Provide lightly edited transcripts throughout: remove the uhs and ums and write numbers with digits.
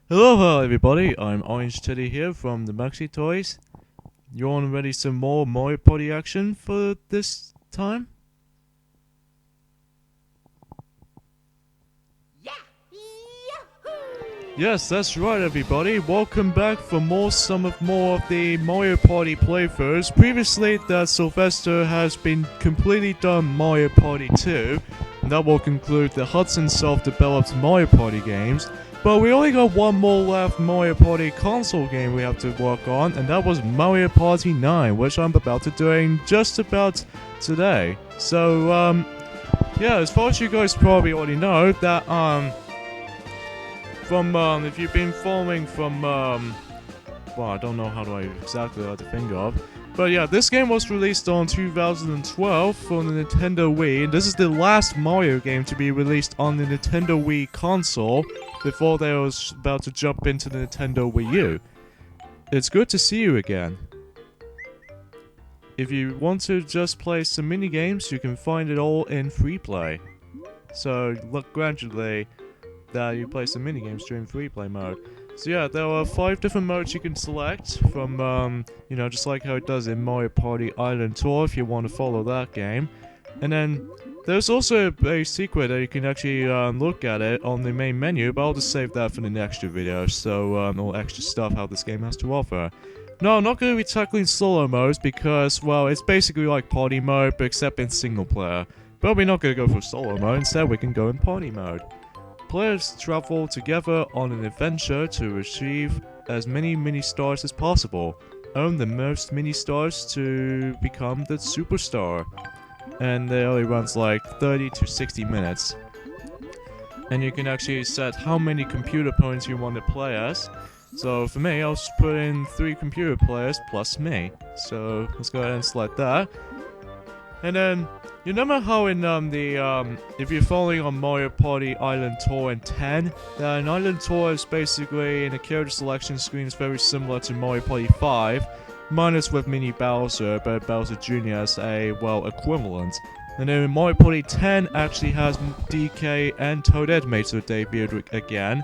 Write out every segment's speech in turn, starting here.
Hello everybody, I'm Orange Teddy here from the Maxi Toys. You all ready some more Mario Party action for this time? Yes, that's right everybody. Welcome back for more of the Mario Party playthroughs. Previously, that Sylvester has been completely done Mario Party 2, and that will conclude the Hudson self-developed Mario Party games. But we only got one more left Mario Party console game we have to work on, and that was Mario Party 9, which I'm about to doing just about today. So, yeah, as far as you guys probably already know, that, if you've been following from, well, I don't know how do I exactly like to think of. But yeah, this game was released on 2012 for the Nintendo Wii, and this is the last Mario game to be released on the Nintendo Wii console before they was about to jump into the Nintendo Wii U. It's good to see you again. If you want to just play some minigames, you can find it all in free play. So look gradually that you play some minigames during free play mode. So yeah, there are 5 different modes you can select from, you know, just like how it does in Mario Party Island Tour if you want to follow that game. And then there's also a secret that you can actually look at it on the main menu, but I'll just save that for the next video, so all extra stuff how this game has to offer. No, I'm not going to be tackling solo modes because, well, it's basically like party mode, but except in single player. But we're not going to go for solo mode, instead we can go in party mode. Players travel together on an adventure to achieve as many mini-stars as possible. Earn the most mini-stars to become the superstar. And it only runs like 30 to 60 minutes. And you can actually set how many computer opponents you want to play as. So for me, I'll just put in 3 computer players plus me. So let's go ahead and select that. And then, you remember how in if you're following on Mario Party Island Tour in 10, that an Island Tour is basically in a character selection screen is very similar to Mario Party 5, minus with Mini Bowser, but Bowser Jr. as a, well, equivalent. And then Mario Party 10 actually has DK and Toadette made their debut again.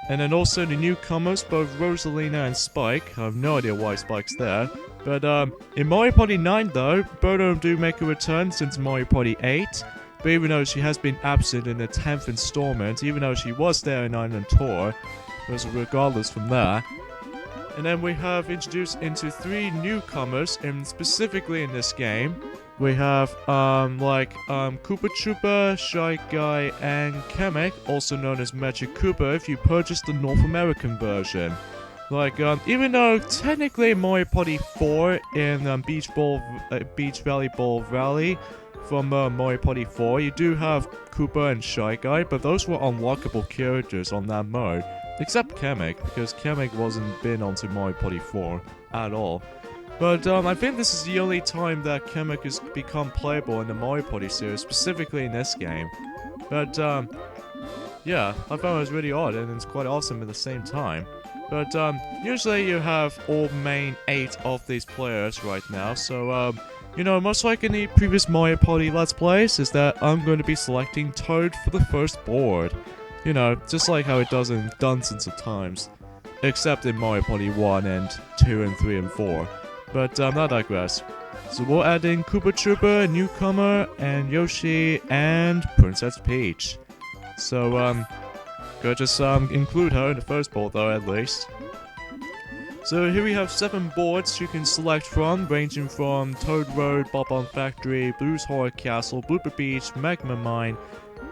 And then also the newcomers, both Rosalina and Spike. I have no idea why Spike's there. But in Mario Party 9 though, both of them do make a return since Mario Party 8. But even though she has been absent in the 10th installment, even though she was there in Island Tour, regardless from that. And then we have introduced into 3 newcomers, and specifically in this game, we have Koopa Troopa, Shy Guy, and Kamek, also known as Magic Koopa if you purchase the North American version. Even though technically Mario Party 4 in Beach Volleyball Rally from Mario Party 4, you do have Koopa and Shy Guy, but those were unlockable characters on that mode. Except Kamek, because Kamek wasn't been onto Mario Party 4 at all. But I think this is the only time that Kamek has become playable in the Mario Party series, specifically in this game. But yeah, I found it was really odd and it's quite awesome at the same time. But usually you have all main 8 of these players right now, so you know, much like in the previous Mario Party Let's Plays, is that I'm going to be selecting Toad for the first board. You know, just like how it does in Dozens of Times. Except in Mario Party 1 and 2 and 3 and 4. But I digress. So we'll add in Koopa Troopa, Newcomer, and Yoshi, and Princess Peach. So, go just include her in the first board though, at least. So here we have 7 boards you can select from, ranging from Toad Road, Bob-omb Factory, Blue's Horror Castle, Blooper Beach, Magma Mine,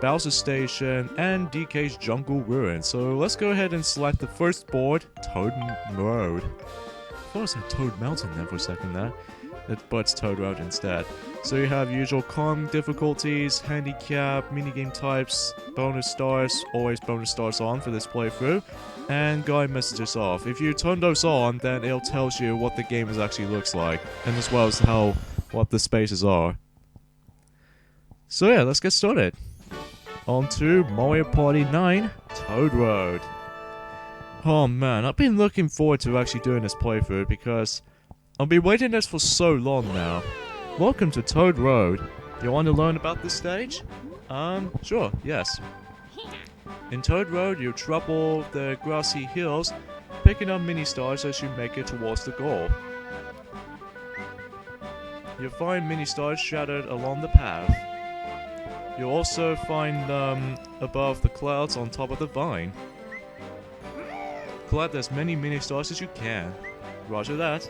Bowser Station, and DK's Jungle Ruin. So let's go ahead and select the first board, Toad Road. I thought I said Toad Mountain there for a second there. But it's Toad Road instead. So you have usual calm difficulties, handicap, minigame types, bonus stars, always bonus stars on for this playthrough, and guide messages off. If you turn those on, then it tells you what the game actually looks like, and as well as what the spaces are. So yeah, let's get started. On to Mario Party 9, Toad Road. Oh man, I've been looking forward to actually doing this playthrough because I've been waiting this for so long now. Welcome to Toad Road. You want to learn about this stage? Sure, yes. In Toad Road, you travel the grassy hills, picking up mini stars as you make it towards the goal. You'll find mini stars shattered along the path. You'll also find them above the clouds on top of the vine. Collect as many mini stars as you can. Roger that.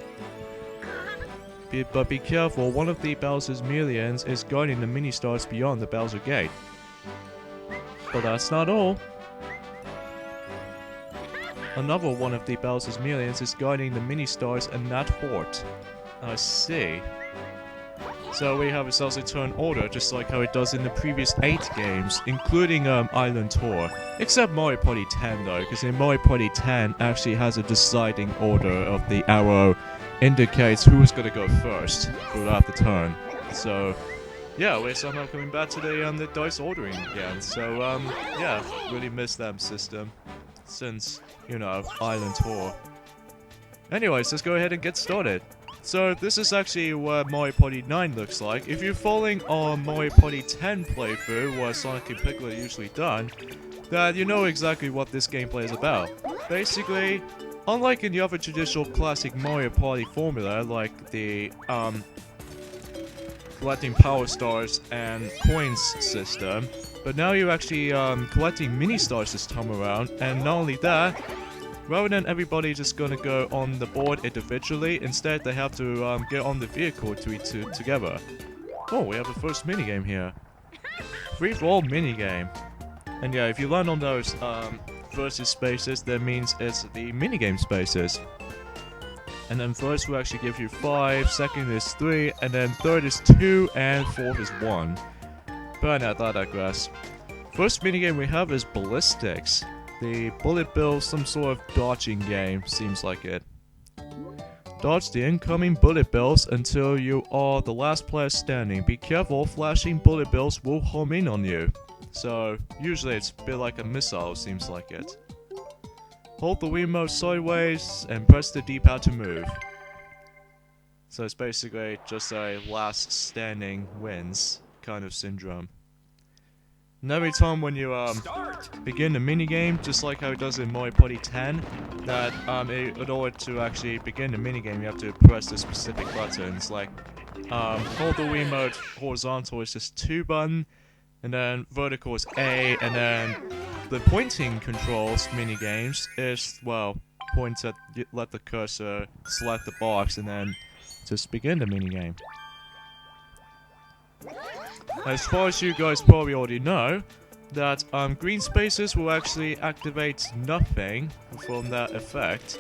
But be careful, one of the Bowser's minions is guarding the mini stars beyond the Bowser Gate. But that's not all. Another one of the Bowser's minions is guarding the mini stars in that fort. I see. So we have ourselves a turn order, just like how it does in the previous 8 games, including Island Tour. Except Mario Party 10 though, because in Mario Party 10 actually has a deciding order of the arrow indicates who's gonna go first throughout the turn. So yeah, we're somehow coming back to the dice ordering again. So yeah, really miss that system since, you know, Island Tour. Anyways, let's go ahead and get started. So this is actually what Mario Party 9 looks like. If you're following on Mario Party 10 playthrough, where Sonic and Piglet are usually done, then you know exactly what this gameplay is about. Basically, unlike in the other traditional classic Mario Party formula, like the collecting power stars and coins system, but now you're actually collecting mini stars this time around, and not only that, rather than everybody just gonna go on the board individually, instead they have to get on the vehicle together. Oh, we have the first minigame here. Free-for-all minigame. And yeah, if you land on those versus spaces, that means it's the minigame spaces. And then first will actually give you 5, second is 3, and then third is 2, and fourth is 1. But I digress. First minigame we have is ballistics. The bullet bill, some sort of dodging game, seems like it. Dodge the incoming bullet bills until you are the last player standing. Be careful, flashing bullet bills will home in on you. So, usually it's a bit like a missile, seems like it. Hold the Wiimote sideways and press the D-pad to move. So it's basically just a last standing wins kind of syndrome. And every time when you begin the minigame, just like how it does in Mario Party 10, that in order to actually begin the minigame, you have to press the specific buttons. Like hold the Wiimote horizontal is just 2 button, and then vertical is A, and then the pointing controls minigames is, well, point at, let the cursor select the box, and then just begin the minigame. As far as you guys probably already know, that green spaces will actually activate nothing from that effect.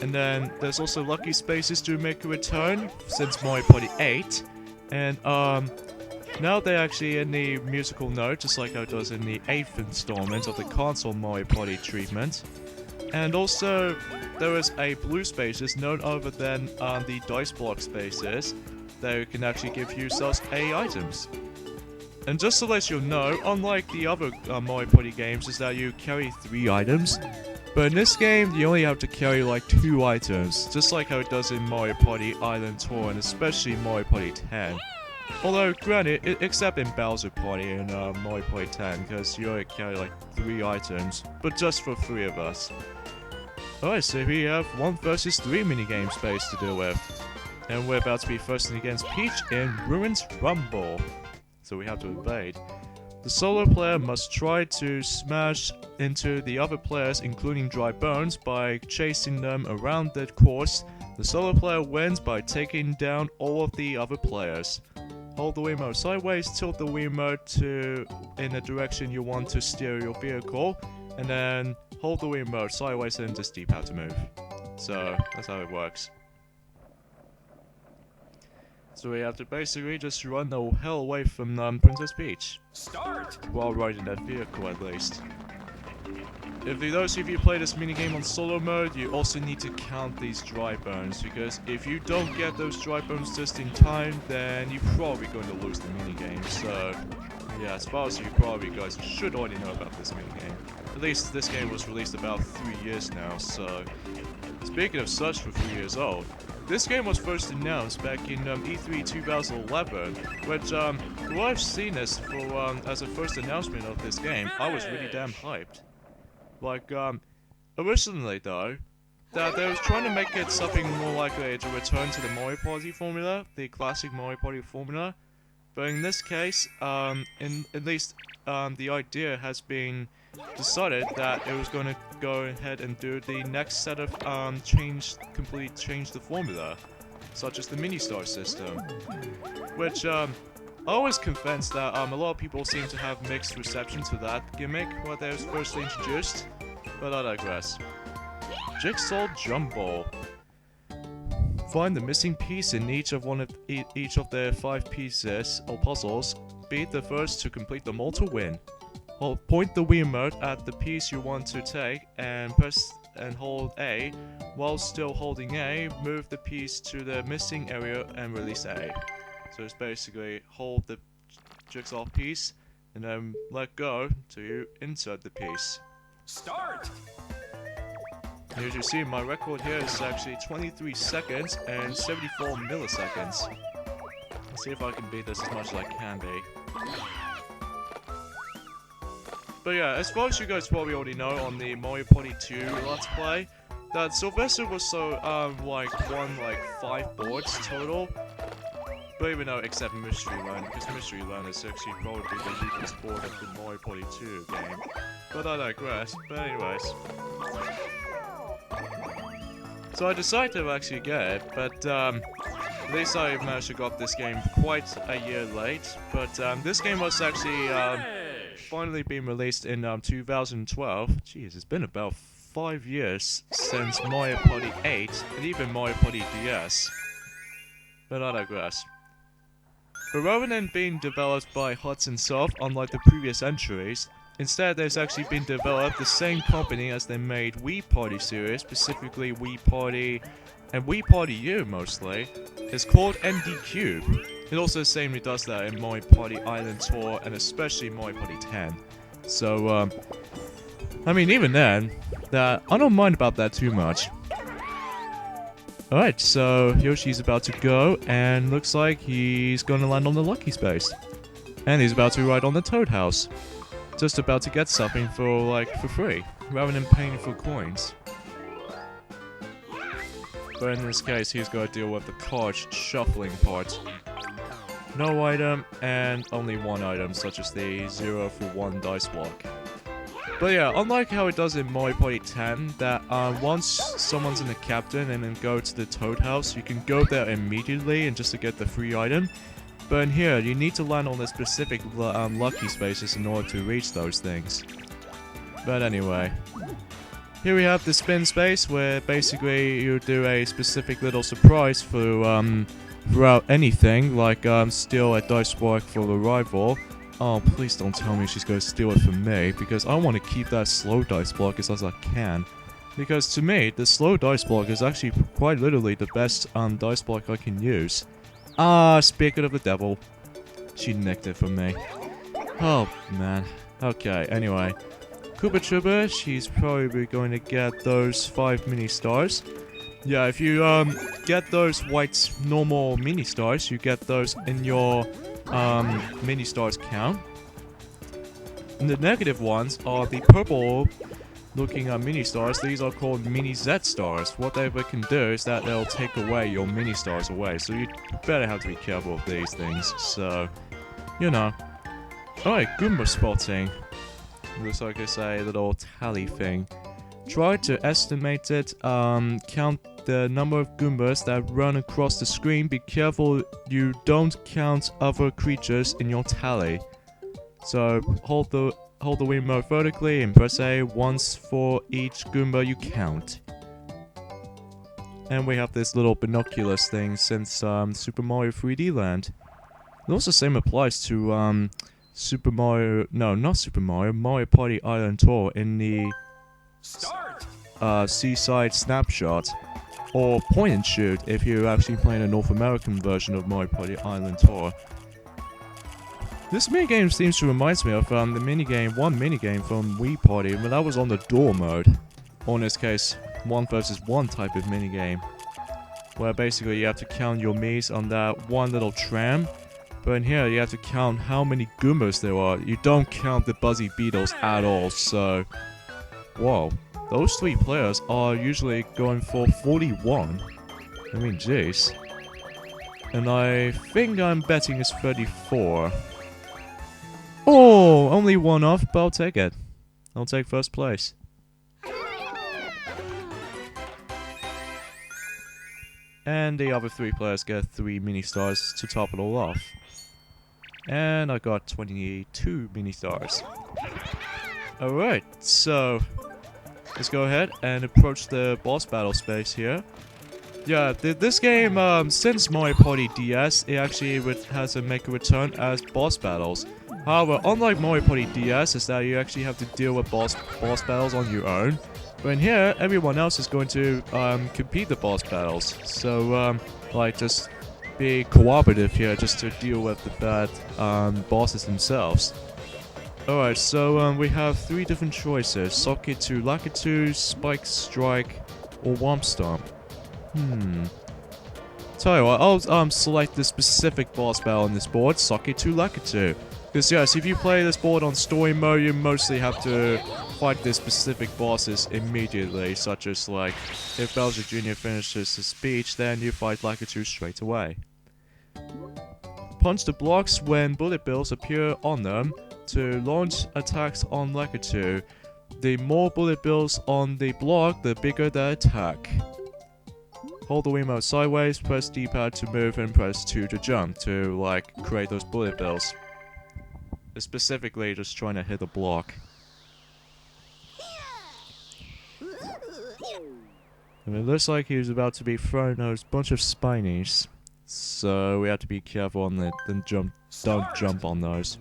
And then there's also lucky spaces to make a return since Mario Party 8. And now they're actually in the musical note, just like how it does in the 8th installment of the console Mario Party treatment. And also, there is a blue spaces known other than the dice block spaces that can actually give you self A items. And just to let you know, unlike the other Mario Party games, is that you carry 3 items. But in this game, you only have to carry like 2 items, just like how it does in Mario Party Island Tour, and especially Mario Party 10. Although, granted, except in Bowser Party and Mario Party 10, because you only carry like 3 items, but just for 3 of us. Alright, so we have 1 versus 3 minigame space to deal with. And we're about to be firsting against Peach in Ruins Rumble. So we have to evade. The solo player must try to smash into the other players, including Dry Bones, by chasing them around the course. The solo player wins by taking down all of the other players. Hold the Wiimote sideways, tilt the Wiimote in the direction you want to steer your vehicle, and then hold the Wiimote sideways and just D-pad to move. So that's how it works. So we have to basically just run the hell away from Princess Peach. Start! While riding that vehicle, at least. If those of you play this minigame on solo mode, you also need to count these dry bones, because if you don't get those dry bones just in time, then you're probably going to lose the minigame. So yeah, as far as you probably guys should already know about this minigame. At least this game was released about 3 years now, so speaking of such for 3 years old, this game was first announced back in E3 2011, which who I've seen this for as a first announcement of this game, I was really damn hyped. Like originally though, that they was trying to make it something more likely to return to the Mario Party formula, the classic Mario Party formula. But in this case, at least the idea has been decided that it was going to go ahead and do the next set of completely change the formula, such as the mini-star system, which I always confess that a lot of people seem to have mixed reception to that gimmick when it was first introduced, but I digress. Jigsaw Jumble. Find the missing piece in each of the 5 pieces or puzzles. Be the first to complete them all to win. Point the Wii remote at the piece you want to take and press and hold A. While still holding A, move the piece to the missing area and release A. So it's basically hold the jigsaw piece and then let go to insert the piece. Start! As you see, my record here is actually 23 seconds and 74 milliseconds. Let's see if I can beat this as much as I can be. But yeah, as far as you guys probably already know on the Mario Party 2 Let's Play, that Sylvester was won 5 boards total. But even though, except Mystery Land, because Mystery Land is actually probably the weakest board of the Mario Party 2 game. But I digress. But anyways. So I decided to actually get it, but at least I managed to got this game quite a year late. But this game was actually finally being released in 2012. Jeez, it's been about 5 years since Mario Party 8 and even Mario Party DS. But I digress. But rather than being developed by Hudson Soft, unlike the previous entries, instead, there's actually been developed the same company as they made Wii Party series, specifically Wii Party and Wii Party U mostly. It's called ND Cube. It also same does that in Mario Party Island Tour and especially Mario Party 10. So, I mean, even then, I don't mind about that too much. Alright, so Yoshi's about to go, and looks like he's gonna land on the Lucky Space. And he's about to ride on the Toad House. Just about to get something for free, rather than paying for coins. But in this case, he's got to deal with the card shuffling part. No item, and only one item, such as the 0 for 1 dice block. But yeah, unlike how it does in Mario Party 10, that once someone's in the captain and then go to the Toad House, you can go there immediately and just to get the free item. But in here, you need to land on the specific lucky spaces in order to reach those things. But anyway, here we have the spin space where basically you do a specific little surprise throughout anything, like steal a dice block for the rival. Oh, please don't tell me she's going to steal it from me, because I want to keep that slow dice block as I can. Because to me, the slow dice block is actually quite literally the best dice block I can use. Ah, speaking of the devil, she nicked it from me. Oh, man. Okay, anyway. Koopa Troopa, she's probably going to get those 5 mini stars. Yeah, if you get those white normal mini stars, you get those in your mini stars count. And the negative ones are the purple looking mini stars. These are called mini Z stars. What they can do is that they'll take away your mini stars away. So you better have to be careful of these things. So, you know. Alright, Goomba spotting. Looks like it's a little tally thing. Try to estimate it. Count the number of Goombas that run across the screen. Be careful you don't count other creatures in your tally. So hold the Wii remote vertically and press A once for each Goomba you count. And we have this little binoculars thing since Super Mario 3D Land. And also the same applies to Super Mario, no, not Super Mario, Mario Party Island Tour in the Seaside snapshot. Or point and shoot if you're actually playing a North American version of Mario Party Island Tour. This minigame seems to remind me of one minigame from Wii Party, but that was on the door mode. Or in this case, 1 versus 1 type of minigame. where basically you have to count your Miis on that one little tram. But in here, you have to count how many Goombas there are. You don't count the Buzzy Beetles at all, so... Whoa. Those 3 players are usually going for 41. I mean, jeez. And I think I'm betting it's 34. Oh, only one off, but I'll take it. I'll take first place. And the other 3 players get 3 mini stars to top it all off. And I got 22 mini stars. Alright, so let's go ahead and approach the boss battle space here. Yeah, this game, since Mario Party DS, it actually has to make a return as boss battles. However, unlike Mario Party DS, is that you actually have to deal with boss battles on your own. But in here, everyone else is going to compete the boss battles. So, like, just be cooperative here just to deal with the bad bosses themselves. Alright, so we have 3 different choices. Socket2 Lakitu, Spike Strike, or Womp Stomp. Tell you what, I'll select the specific boss battle on this board, Socket2 Lakitu. Because yes, if you play this board on story mode, you mostly have to fight the specific bosses immediately, such as like, if Bowser Jr. finishes his speech, then you fight Lakitu straight away. Punch the blocks when bullet bills appear on them to launch attacks on Lakitu. The more bullet bills on the block, the bigger the attack. Hold the Wiimote sideways, press D-pad to move, and press 2 to jump to, like, create those bullet bills. It's specifically just trying to hit a block. And it looks like he's about to be thrown those bunch of spinies. So we have to be careful on it, then don't jump on those.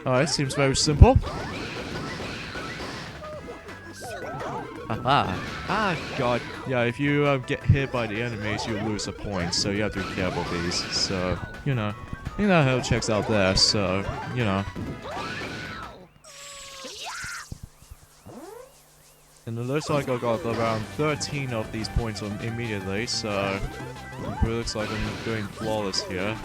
Alright, seems very simple. Haha. Ah, god. Yeah, if you get hit by the enemies, you lose a point, so you have to be careful of these. So, you know. I think that how it checks out there, so, you know. And it looks like I got around 13 of these points on immediately, so it looks like I'm doing flawless here.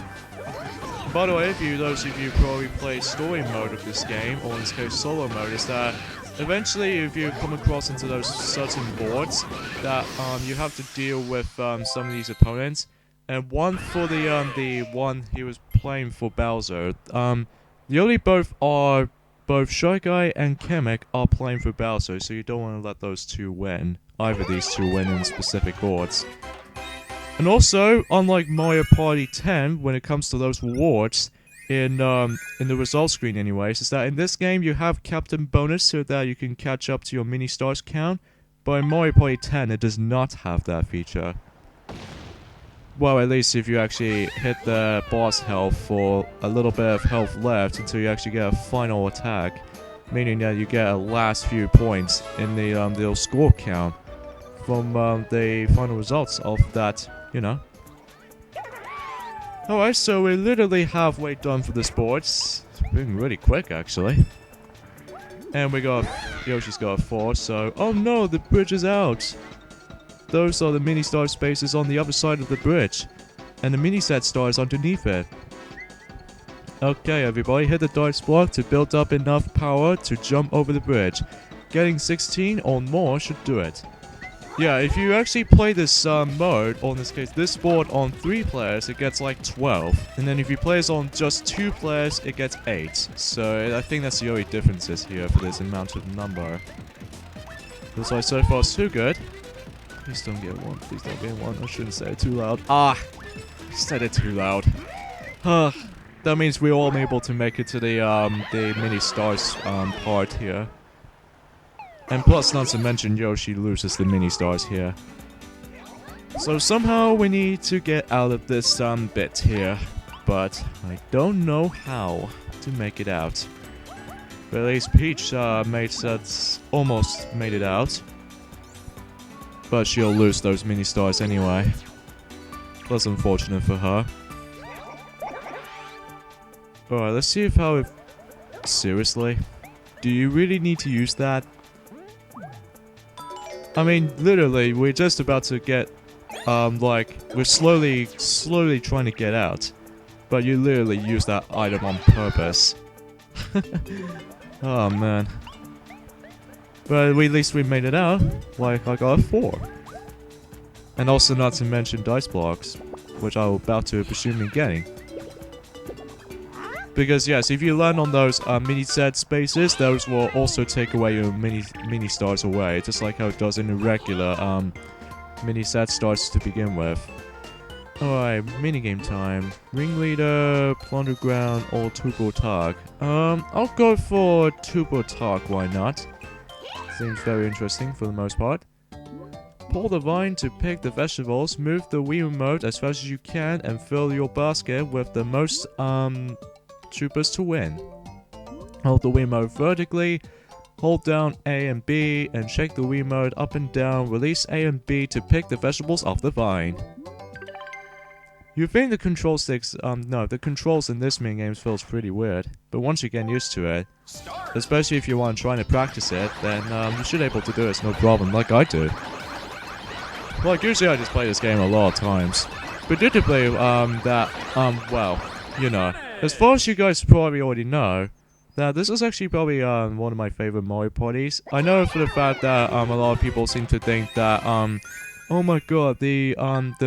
And by the way, those of you probably play story mode of this game, or in this case solo mode, is that eventually if you come across into those certain boards that you have to deal with some of these opponents, and one for the one he was playing for Bowser, the only both Shy Guy and Kamek are playing for Bowser, so you don't want to let those 2 win. Either these 2 win in specific boards. And also, unlike Mario Party 10, when it comes to those rewards, in the results screen anyways, is that in this game you have Captain Bonus so that you can catch up to your mini stars count, but in Mario Party 10 it does not have that feature. Well, at least if you actually hit the boss health for a little bit of health left until you actually get a final attack, meaning that you get a last few points in the little score count from the final results of that, you know. Alright, so we're literally halfway done for this board. It's been really quick, actually. And we got Yoshi's got 4, so... Oh no, the bridge is out! Those are the mini star spaces on the other side of the bridge. And the mini set stars underneath it. Okay, everybody, hit the dice block to build up enough power to jump over the bridge. Getting 16 or more should do it. Yeah, if you actually play this mode, or in this case, this board on 3 players, it gets like 12. And then if you play this on just 2 players, it gets 8. So I think that's the only differences here for this amount of number. Looks like so far so good. Please don't get 1, please don't get 1. I shouldn't say it too loud. Ah! I said it too loud. That means we're all able to make it to the mini stars part here. And plus, not to mention, Yoshi loses the mini stars here. So somehow we need to get out of this bit here, but I don't know how to make it out. But at least Peach almost made it out. But she'll lose those mini stars anyway. That's unfortunate for her. Alright, let's see how it... Seriously? Do you really need to use that? I mean, literally, we're just about to get like, we're slowly trying to get out. But you literally use that item on purpose. Oh, man. But at least we made it out. Like, I got a 4. And also not to mention dice blocks, which I'm about to presume getting. Because yes, if you land on those mini set spaces, those will also take away your mini stars away, just like how it does in the regular mini set stars to begin with. Alright, minigame time. Ringleader, Plunder Ground, or Turbo Tag. I'll go for Turbo Tag, why not? Seems very interesting for the most part. Pull the vine to pick the vegetables, move the Wii remote as fast as you can, and fill your basket with the most troopers to win. Hold the Wii remote vertically, hold down A and B, and shake the Wii remote up and down, release A and B to pick the vegetables off the vine. You think the control sticks, the controls in this minigame feels pretty weird, but once you get used to it, especially if you want to try to practice it, then you should be able to do it no problem, like I do. Like, usually I just play this game a lot of times. Predictably, well, you know, as far as you guys probably already know, that this is actually probably one of my favorite Mario parties. I know for the fact that a lot of people seem to think that, oh my god, the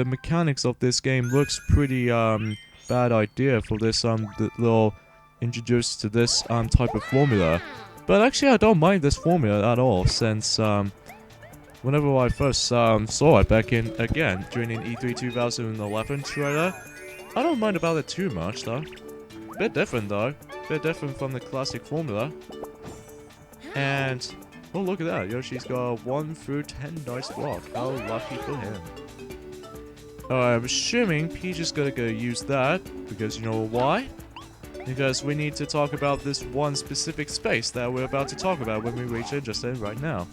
mechanics of this game looks pretty bad idea for this little introduced to this type of formula. But actually I don't mind this formula at all, since whenever I first saw it back in, again, during an E3 2011 trailer, I don't mind about it too much though. Bit different though, bit different from the classic formula. And, oh look at that, Yoshi's got 1 through 10 dice block, how lucky for him. I'm assuming Peach is gonna go use that, because you know why? Because we need to talk about this one specific space that we're about to talk about when we reach it just in right now.